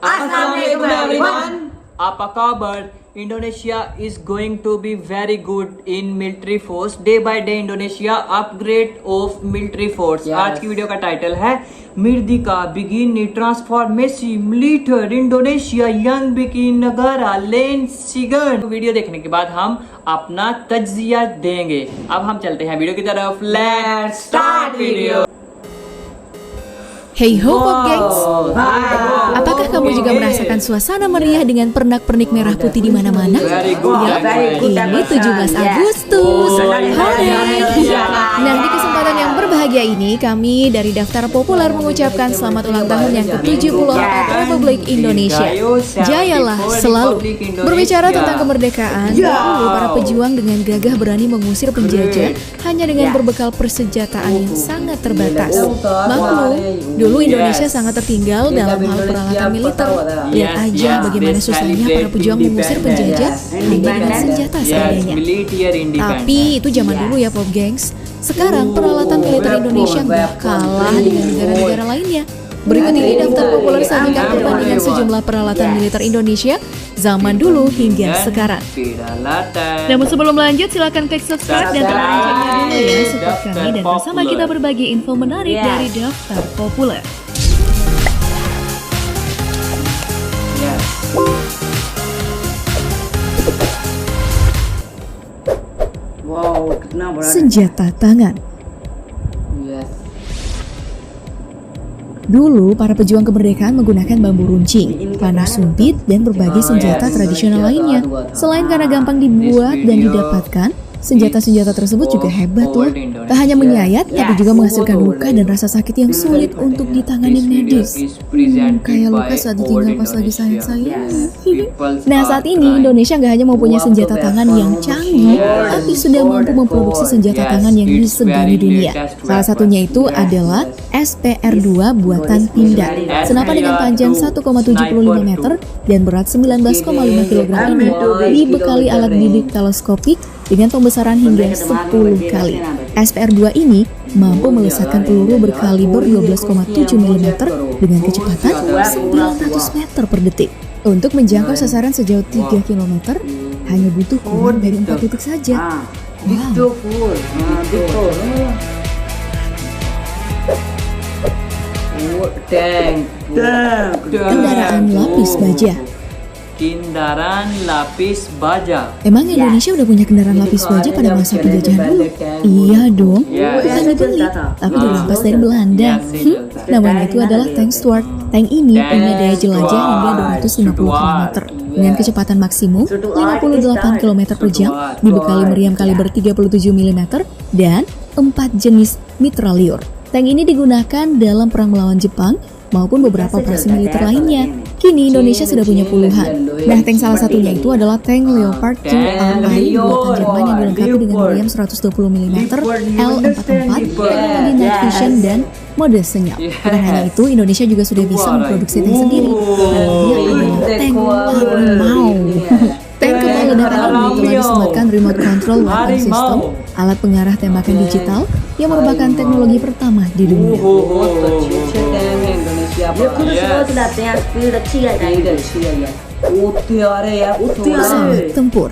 Assalamualaikum everyone. Apa kabar? Indonesia is going to be very good in military force. Day by day Indonesia upgrade of military force. आज की वीडियो का टाइटल है मिर्दिका begin transformation मिलिटर Indonesia young begin नगारा लेन सिगन। वीडियो देखने के बाद हम अपना तज्जिया देंगे। अब हम चलते हैं वीडियो की तरफ। Let's start video. Hey ho Pop Gengs, apakah kamu juga merasakan suasana meriah dengan pernak-pernik merah putih di mana-mana? Ya, ini 17 Agustus. Hooray! Nah, di kesempatan yang berbahagia ini, kami dari Daftar Populer mengucapkan selamat ulang tahun yang ke-74 Republik Indonesia. Jayalah selalu. Berbicara tentang kemerdekaan, dahulu para pejuang dengan gagah berani mengusir penjajah hanya dengan berbekal persenjataan yang sangat terbatas. Maklum, dulu Indonesia sangat tertinggal dalam hal peralatan militer. Lihat aja bagaimana susahnya para pejuang mengusir penjajah hanya dengan senjata seadanya. Tapi itu zaman dulu ya Pop Gengs. Sekarang peralatan militer Indonesia nggak kalah dengan negara-negara lainnya. Berikut ini daftar populer sajikan perbandingan sejumlah peralatan militer Indonesia zaman dulu hingga sekarang. Namun sebelum lanjut, silakan klik subscribe dan tekan loncengnya dulu ya, support kami dan bersama kita berbagi info menarik dari daftar populer. Senjata tangan. Dulu, para pejuang kemerdekaan menggunakan bambu runcing, panah sumpit, dan berbagai senjata tradisional lainnya. Selain karena gampang dibuat dan didapatkan, senjata-senjata tersebut juga hebat loh. Tak hanya menyayat, tapi juga menghasilkan luka dan rasa sakit yang sulit untuk ditangani medis. Kayak luka saat ditinggal pas lagi sayang-sayang. Nah, saat ini Indonesia nggak hanya mempunyai senjata tangan yang canggih, tapi sudah mampu memproduksi senjata tangan yang disegani dunia. Salah satunya itu adalah SPR-2 buatan Pindad. Senapan dengan panjang 1,75 meter dan berat 19,5 kg ini dibekali alat bidik teleskopik dengan pembesaran hingga 10 kali. SPR-2 ini mampu melesatkan peluru berkaliber 12,7 mm dengan kecepatan 900 meter per detik. Untuk menjangkau sasaran sejauh 3 km, hanya butuh kurang dari 4 detik saja. Wow. Kendaraan lapis baja. Kendaraan lapis baja. Emang Indonesia udah punya kendaraan lapis baja pada masa penjajahan dulu? Iya dong, bukan dibeli, tapi dirampas dari Belanda. Namanya itu adalah tank Stuart. Tank ini punya daya jelajah hingga 250 km dengan kecepatan maksimum 58 km per jam, dibekali meriam kaliber 37 mm dan 4 jenis mitrailleur. Tank ini digunakan dalam perang melawan Jepang maupun beberapa operasi militer lainnya. Kini Indonesia sudah punya puluhan. Nah, tank salah satunya itu adalah tank Leopard 2RI buatan Jerman yang dilengkapi dengan meriam 120 mm, L44, teknologi night vision dan mode senyap. Bukan hanya itu, Indonesia juga sudah bisa memproduksi tank sendiri. Namanya adalah tank Harimau. Tank kebal ledakan ini telah disematkan remote control weapon system, alat pengarah tembakan digital yang merupakan teknologi pertama di dunia. Pesawat tempur.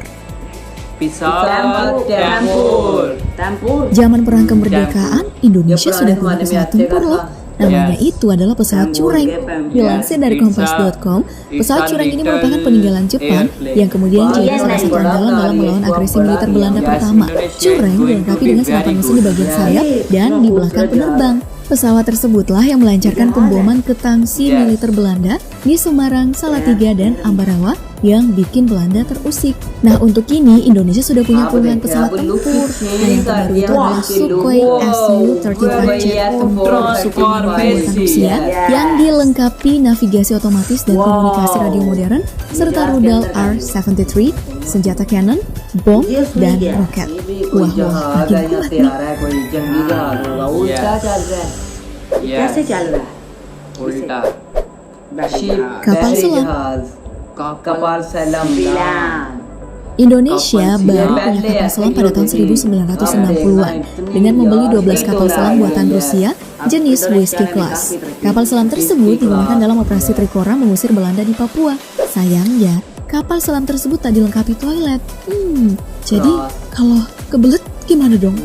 Zaman perang kemerdekaan, Indonesia sudah punya pesawat tempur loh. Namanya itu adalah pesawat Cureng. Dilansir dari Kompas.com, pesawat Cureng ini merupakan peninggalan Jepang yang kemudian jadi salah satu andalan dalam melawan agresi militer Belanda pertama. Cureng dilengkapi dengan senapan mesin di bagian sayap dan di belakang penerbang. Pesawat tersebutlah yang melancarkan pemboman ke tangsi militer Belanda di Semarang, Salatiga, dan Ambarawa yang bikin Belanda terusik. Nah, untuk kini Indonesia sudah punya puluhan pesawat tempur. Nah, yang terbaru itu adalah Sukhoi Su-35 jet tempur Sukhoi buatan Rusia yang dilengkapi navigasi otomatis dan komunikasi radio modern serta rudal R-73, senjata cannon, bom, dan roket. Wah, makin kuat nih. Kapal selam. Indonesia baru punya kapal selam pada tahun 1960-an dengan membeli 12 kapal selam buatan Rusia jenis Whiskey Class. Kapal selam tersebut digunakan dalam operasi Trikora mengusir Belanda di Papua. Sayangnya, kapal selam tersebut tak dilengkapi toilet. Jadi kalau kebelet gimana dong?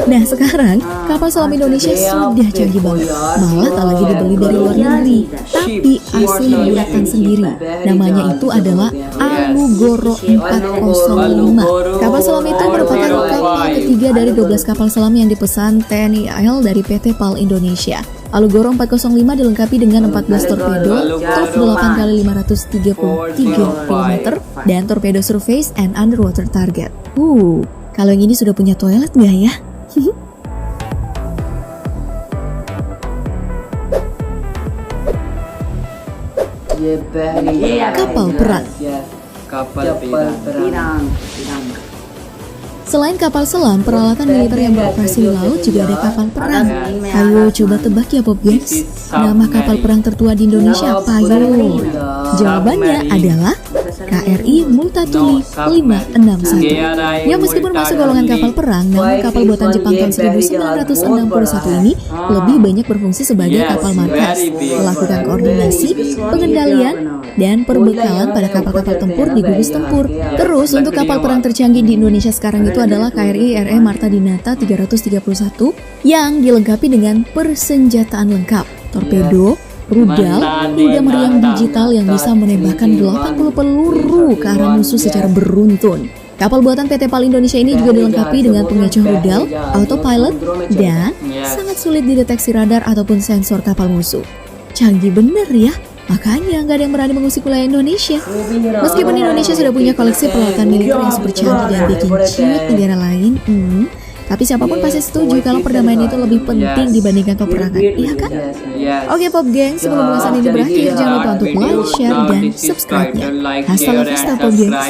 Nah sekarang kapal selam Indonesia sudah canggih banget. Malah tak lagi dibeli dari luar negeri, tapi asli buatan sendiri. Namanya itu adalah Alugoro 405. Kapal selam itu merupakan kapal ketiga dari 12 kapal selam yang dipesan TNI AL dari PT PAL Indonesia. Alugoro 405 dilengkapi dengan 14 torpedo, top 8 kali 533 km, dan torpedo surface and underwater target. Kalau yang ini sudah punya toilet nggak ya? Kapal perang. Selain kapal selam, peralatan militer yang beroperasi di laut juga ada kapal perang. Ayo coba tebak ya Pop Gengs, nama kapal perang tertua di Indonesia apa ayo? Jawabannya adalah KRI Multatuli 561. Ya meskipun masuk golongan kapal perang, namun kapal buatan Jepang tahun 1961 ini lebih banyak berfungsi sebagai kapal markas, melakukan koordinasi, pengendalian, dan perbekalan pada kapal-kapal tempur di gugus tempur. Terus untuk kapal perang tercanggih di Indonesia sekarang itu adalah KRI RE Marta Dinata 331 yang dilengkapi dengan persenjataan lengkap, torpedo, rudal, hingga meriam digital yang bisa menembakkan 80 peluru ke arah musuh secara beruntun. Kapal buatan PT PAL Indonesia ini juga dilengkapi dengan pengecoh rudal, autopilot, dan sangat sulit dideteksi radar ataupun sensor kapal musuh. Canggih bener ya, makanya nggak ada yang berani mengusik wilayah Indonesia. Meskipun Indonesia sudah punya koleksi peralatan militer yang super canggih dan bikin ciut negara lain, tapi siapapun pasti setuju kalau perdamaian itu lebih penting dibandingkan peperangan, iya kan? Oke Pop Geng, sebelum ulasan ini berakhir, jangan lupa untuk like, share, dan subscribe-nya. Hasta la vista Pop Gengs.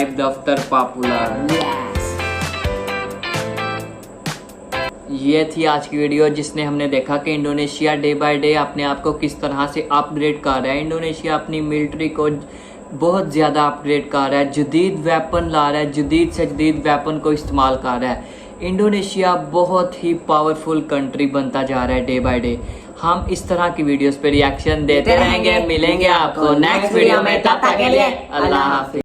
ये थी आज की वीडियो जिसने हमने देखा कि Indonesia day by day अपने आप को किस तरह से अपग्रेड कर रहा है। इंडोनेशिया अपनी मिलिट्री को बहुत ज़्यादा अपग्रेड कर रहा है, जदीद वेपन ला रहा है, जदीद से जदीद वेपन को इस्तेमाल कर रहा है। इंडोनेशिया बहुत ही पावरफुल कंट्री बनता जा रहा है डे बाय डे। हम इस तरह की वीडियोस पे रिएक्शन देते रहेंगे। मिलेंगे आपको नेक्स्ट वीडियो में, तब तक के लिए अल्लाह हाफिज।